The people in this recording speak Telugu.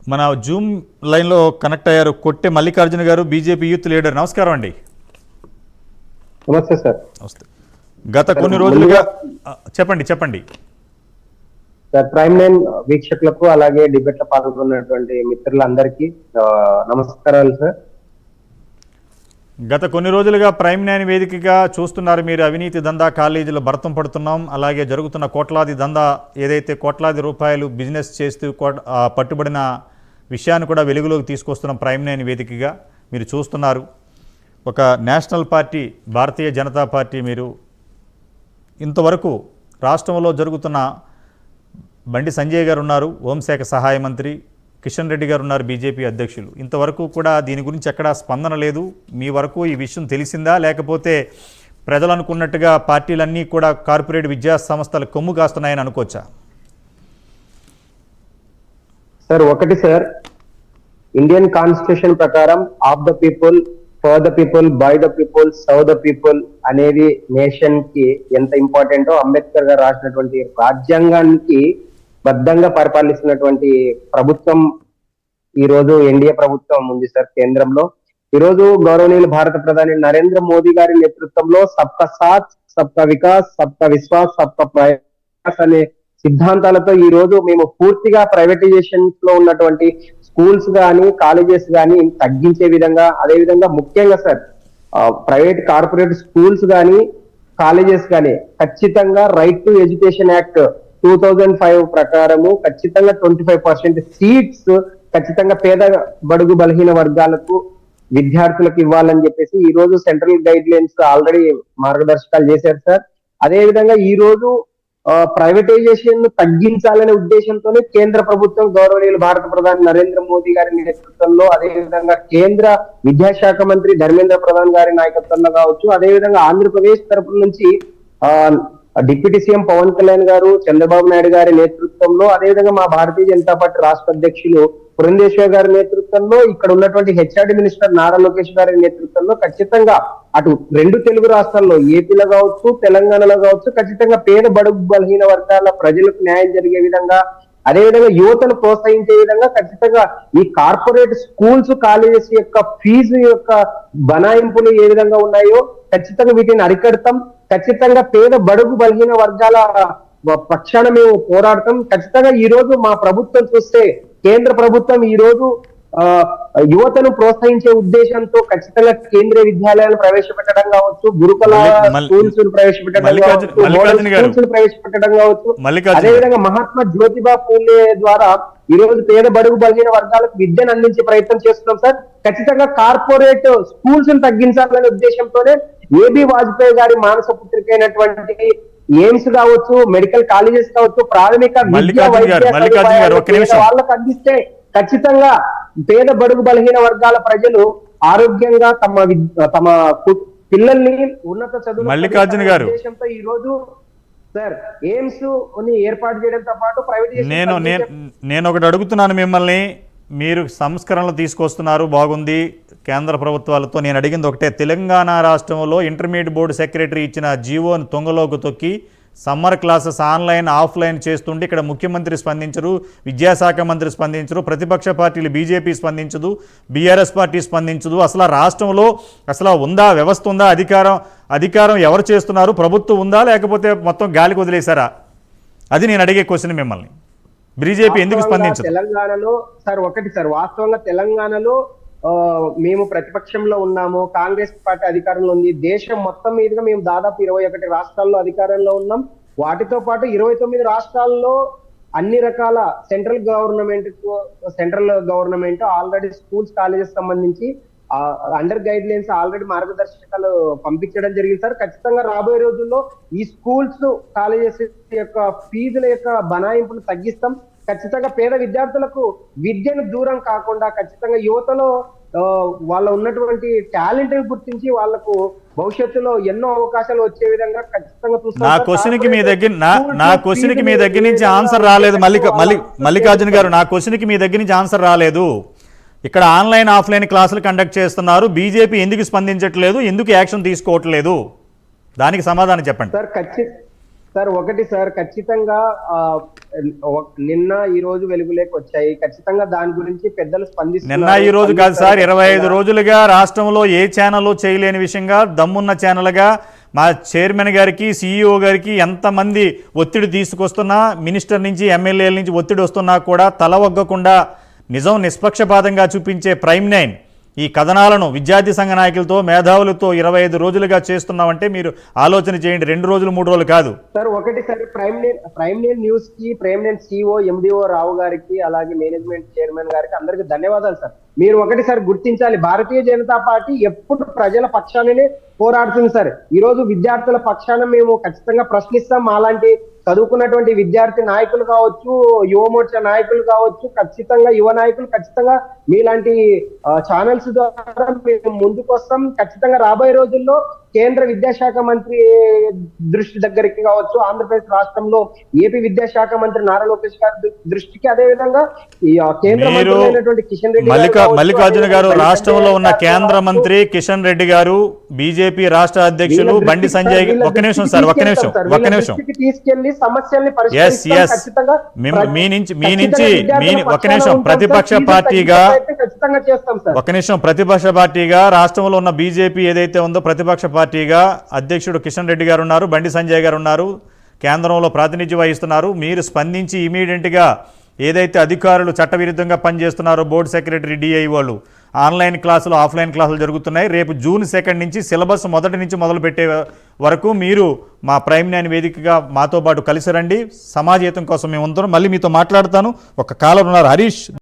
మన జూమ్ లైన్లో కనెక్ట్ అయ్యారు కొట్టె మల్లికార్జున గారు, బీజేపీ యూత్ లీడర్. నమస్కారం అండి. నమస్తే సార్. నమస్తే. గత కొన్ని రోజులుగా చెప్పండి సార్, ప్రైమ్ లైన్ వీక్షకులకు అలాగే డిబేట్ లో పాల్గొన్నటువంటి మిత్రులందరికీ నమస్కారాలు సార్. గత కొన్ని రోజులుగా ప్రైమ్ లైన్ వేదికగా చూస్తున్నారు మీరు. అవినీతి దందా కాలేజీలో భర్తం పడుతున్నాం, అలాగే జరుగుతున్న కోట్లాది దందా, ఏదైతే కోట్లాది రూపాయలు బిజినెస్ చేస్తూ పట్టుబడిన విషయాన్ని కూడా వెలుగులోకి తీసుకొస్తున్నాం ప్రైమ్ లైన్ వేదికగా మీరు చూస్తున్నారు. ఒక national party Bharatiya Janata party, మీరు ఇంతవరకు రాష్ట్రంలో జరుగుతున్న బండి సంజయ్ గారు ఉన్నారు, హోంశాఖ సహాయ మంత్రి, కిషన్ రెడ్డి గారు ఉన్నారు, బీజేపీ అధ్యక్షులు. ఇంతవరకు కూడా దీని గురించి ఎక్కడా స్పందన లేదు. మీ వరకు ఈ విషయం తెలిసిందా, లేకపోతే ప్రజలు అనుకున్నట్టుగా పార్టీలన్నీ కూడా కార్పొరేట్ విద్యా సంస్థలు కొమ్ము కాస్తున్నాయని అనుకోవచ్చా? సార్, ఒకటి సార్, ఇండియన్ కాన్స్టిట్యూషన్ ప్రకారం of the people, for the people, by the people, serve the people అనేది నేషన్ కి ఎంత ఇంపార్టెంటో అంబేద్కర్ గారు రాసినటువంటి రాజ్యాంగానికి బద్ధంగా పరిపాలిస్తున్నటువంటి ప్రభుత్వం ఈ రోజు ఎన్డీఏ ప్రభుత్వం ఉంది సార్ కేంద్రంలో. ఈ రోజు గౌరవనీయులు భారత ప్రధాని నరేంద్ర మోదీ గారి నేతృత్వంలో సబ్కా సాత్, సబ్కా వికాస్, సబ్కా విశ్వాస్, సబ్కా ప్రయాస్ అనే సిద్ధాంతాలతో ఈ రోజు మేము పూర్తిగా ప్రైవేటైజేషన్స్ లో ఉన్నటువంటి స్కూల్స్ గానీ కాలేజెస్ గానీ తగ్గించే విధంగా, అదే విధంగా ముఖ్యంగా సార్ ప్రైవేట్ కార్పొరేట్ స్కూల్స్ గానీ కాలేజెస్ గానీ ఖచ్చితంగా రైట్ టు ఎడ్యుకేషన్ యాక్ట్ 2005 ప్రకారము ఖచ్చితంగా 25% సీట్స్ ఖచ్చితంగా పేద బడుగు బలహీన వర్గాలకు విద్యార్థులకు ఇవ్వాలని చెప్పేసి ఈ రోజు సెంట్రల్ గైడ్ లైన్స్ ఆల్రెడీ మార్గదర్శకాలు చేశారు సార్. అదే విధంగా ఈ రోజు ప్రైవేటైజేషన్ తగ్గించాలనే ఉద్దేశంతోనే కేంద్ర ప్రభుత్వం గౌరవనీయులు భారత ప్రధాని నరేంద్ర మోదీ గారి నేతృత్వంలో, అదే విధంగా కేంద్ర విద్యాశాఖ మంత్రి ధర్మేంద్ర ప్రధాన్ గారి నాయకత్వంలో కావచ్చు, అదే విధంగా ఆంధ్రప్రదేశ్ తరపు నుంచి డిప్యూటీ సీఎం పవన్ కళ్యాణ్ గారు, చంద్రబాబు నాయుడు గారి నేతృత్వంలో, అదేవిధంగా మా భారతీయ జనతా పార్టీ రాష్ట్ర అధ్యక్షులు పురంధేశ్వర్ గారి నేతృత్వంలో, ఇక్కడ ఉన్నటువంటి హెచ్ఆర్డి మినిస్టర్ నారా లోకేష్ గారి నేతృత్వంలో ఖచ్చితంగా అటు రెండు తెలుగు రాష్ట్రాల్లో ఏపీలో కావచ్చు, తెలంగాణలో కావచ్చు, ఖచ్చితంగా పేద బడుగు బలహీన వర్గాల ప్రజలకు న్యాయం జరిగే విధంగా, అదేవిధంగా యువతను ప్రోత్సహించే విధంగా ఖచ్చితంగా ఈ కార్పొరేట్ స్కూల్స్ కాలేజెస్ యొక్క ఫీజు యొక్క బనాయింపులు ఏ విధంగా ఉన్నాయో ఖచ్చితంగా వీటిని అరికడతాం. ఖచ్చితంగా పేద బడుగు బలహీన వర్గాల పక్షాన మేము పోరాడతాం. ఖచ్చితంగా ఈ రోజు మా ప్రభుత్వం చూస్తే, కేంద్ర ప్రభుత్వం ఈ రోజు యువతను ప్రోత్సహించే ఉద్దేశంతో ఖచ్చితంగా కేంద్రీయ విద్యాలయాలను ప్రవేశపెట్టడం కావచ్చు, గురుకుల స్కూల్స్ ప్రవేశపెట్టడం కావచ్చు, స్కూల్స్ ప్రవేశపెట్టడం కావచ్చు, అదేవిధంగా మహాత్మా జ్యోతిబా పూలే ద్వారా ఈ రోజు పేద బడుగు బలహీన వర్గాలకు విద్యను అందించే ప్రయత్నం చేస్తున్నాం సార్. ఖచ్చితంగా కార్పొరేట్ స్కూల్స్ తగ్గించాలనే ఉద్దేశంతోనే ఏబి వాజ్పేయి గారి మానస పుత్రిక అయినటువంటి ఎయిమ్స్ కావచ్చు, మెడికల్ కాలేజెస్ కావచ్చు, ప్రాథమిక విద్య వాళ్ళకు అందిస్తే ఖచ్చితంగా పేద బడుగు బలహీన వర్గాల ప్రజలు ఆరోగ్యంగా తమ పిల్లల్ని ఉన్నత చదువు మల్లికార్జున గారు ఉద్దేశంతో ఈ రోజు సార్ ఎయిమ్స్ ఏర్పాటు చేయడంతో పాటు ప్రైవేట్ నేను ఒకటి అడుగుతున్నాను మిమ్మల్ని. మీరు సంస్కరణలు తీసుకొస్తున్నారు, బాగుంది, కేంద్ర ప్రభుత్వాలతో. నేను అడిగింది ఒకటే, తెలంగాణ రాష్ట్రంలో ఇంటర్మీడియట్ బోర్డు సెక్రటరీ ఇచ్చిన జీవోను తొంగలోకి తొక్కి సమ్మర్ క్లాసెస్ ఆన్లైన్ ఆఫ్లైన్ చేస్తుంటే ఇక్కడ ముఖ్యమంత్రి స్పందించరు, విద్యాశాఖ మంత్రి స్పందించరు, ప్రతిపక్ష పార్టీలు బీజేపీ స్పందించదు, బీఆర్ఎస్ పార్టీ స్పందించదు. అసలు రాష్ట్రంలో అసలు ఉందా, వ్యవస్థ ఉందా, అధికారం ఎవరు చేస్తున్నారు, ప్రభుత్వం ఉందా, లేకపోతే మొత్తం గాలికి వదిలేశారా? అది నేను అడిగే క్వశ్చన్ మిమ్మల్ని. బీజేపీ ఎందుకు స్పందించదు? తెలంగాణలో సార్ ఒకటి సార్, వాస్తవంగా తెలంగాణలో మేము ప్రతిపక్షంలో ఉన్నాము, కాంగ్రెస్ పార్టీ అధికారంలో ఉంది. దేశం మొత్తం మీదుగా మేము దాదాపు 21 రాష్ట్రాల్లో అధికారంలో ఉన్నాం. వాటితో పాటు 29 రాష్ట్రాల్లో అన్ని రకాల central government already schools colleges సంబంధించి అండర్ గైడ్ లైన్స్ ఆల్రెడీ మార్గదర్శకాలు పంపించడం జరిగింది సార్. ఖచ్చితంగా రాబోయే రోజుల్లో ఈ స్కూల్స్ కాలేజెస్ యొక్క ఫీజుల యొక్క బనాయింపులు తగ్గిస్తాం. ఖచ్చితంగా పేద విద్యార్థులకు విద్యను దూరం కాకుండా ఖచ్చితంగా యువతలో వాళ్ళ ఉన్నటువంటి టాలెంట్ గుర్తించి వాళ్లకు భవిష్యత్తులో ఎన్నో అవకాశాలు వచ్చే విధంగా ఖచ్చితంగా చూస్తాం. నా క్వశ్చన్కి మీ దగ్గర నుంచి ఆన్సర్ రాలేదు మల్లికార్జున గారు. నా క్వశ్చన్కి మీ దగ్గర నుంచి ఆన్సర్ రాలేదు. ఇక్కడ ఆన్లైన్ ఆఫ్లైన్ క్లాసులు కండక్ట్ చేస్తున్నారు, బీజేపీ ఎందుకు స్పందించట్లేదు, ఎందుకు యాక్షన్ తీసుకోవట్లేదు? దానికి సమాధానం చెప్పండి సార్. సార్ ఒకటి సార్ ఖచ్చితంగా నిన్న ఈ రోజు వెలుగులోకి వచ్చాయి. ఖచ్చితంగా దాని గురించి పెద్దలు స్పందిస్తున్నారు. నిన్న ఈ రోజు కాదు సార్, 25 రోజులుగా రాష్ట్రంలో ఏ ఛానల్ చేయలేని విషయంగా దమ్మున్న ఛానల్గా మా చైర్మన్ గారికి, CEO గారికి ఎంతమంది ఒత్తిడి తీసుకొస్తున్నా, మినిస్టర్ నుంచి ఎమ్మెల్యేల నుంచి ఒత్తిడి వస్తున్నా కూడా తల ఒగ్గకుండా నిజం నిష్పక్షపాతంగా చూపించే ప్రైమ్ 9 ఈ కథనాలను విద్యార్థి సంఘ నాయకులతో, మేధావులతో 25 రోజులుగా చేస్తున్నామంటే మీరు ఆలోచన చేయండి. 2 రోజులు 3 రోజులు కాదు సార్. ఒకటి సార్, ప్రైమ్ 9 న్యూస్ కి, ప్రైమ్ 9 CEO MDO రావు గారికి, అలాగే మేనేజ్మెంట్ చైర్మన్ గారికి అందరికి ధన్యవాదాలు సార్. మీరు ఒకటి సార్ గుర్తించాలి, భారతీయ జనతా పార్టీ ఎప్పుడు ప్రజల పక్షాననే పోరాడుతుంది సార్. ఈ రోజు విద్యార్థుల పక్షాన మేము ఖచ్చితంగా ప్రశ్నిస్తాం. అలాంటి చదువుకున్నటువంటి విద్యార్థి నాయకులు కావచ్చు, యువమోర్చా నాయకులు కావచ్చు, ఖచ్చితంగా యువ నాయకులు ఖచ్చితంగా మీలాంటి ఛానల్స్ ద్వారా మేము ముందుకు వస్తాం. ఖచ్చితంగా రాబోయే రోజుల్లో కేంద్ర విద్యాశాఖ మంత్రి దృష్టి దగ్గరికి కావచ్చు, ఆంధ్రప్రదేశ్ రాష్ట్రంలో ఏపీ విద్యాశాఖ మంత్రి నారా లోకేష్ గారి దృష్టికి, అదే విధంగా ఈ కేంద్ర మంత్రి అయినటువంటి కిషన్ రెడ్డి మల్లికార్జున గారు, రాష్ట్రంలో ఉన్న కేంద్ర మంత్రి కిషన్ రెడ్డి గారు, బీజేపీ రాష్ట్ర అధ్యక్షులు బండి సంజయ్, ఒక్క నిమిషం సార్, ఒక్క నిమిషం తీసుకెళ్లి సమస్యల్ని ప్రతిపక్ష పార్టీగా రాష్ట్రంలో ఉన్న బీజేపీ ఏదైతే ఉందో ప్రతిపక్ష పార్టీగా అధ్యక్షుడు కిషన్ రెడ్డి గారు ఉన్నారు, బండి సంజయ్ గారు ఉన్నారు, కేంద్రంలో ప్రాతినిధ్యం వహిస్తున్నారు. మీరు స్పందించి ఇమీడియట్గా ఏదైతే అధికారులు చట్టవిరుద్ధంగా పనిచేస్తున్నారో బోర్డు సెక్రటరీ, DI వాళ్ళు ఆన్లైన్ క్లాసులు, ఆఫ్లైన్ క్లాసులు జరుగుతున్నాయి. రేపు June 2 నుంచి సిలబస్ మొదటి నుంచి మొదలుపెట్టే వరకు మీరు మా ప్రైమ్ 9 వేదికగా మాతో పాటు కలిసి రండి. సమాజ హితం కోసం మేము ఉంటాం. మళ్ళీ మీతో మాట్లాడతాను. ఒక కాలర్ ఉన్నారు, హరీష్.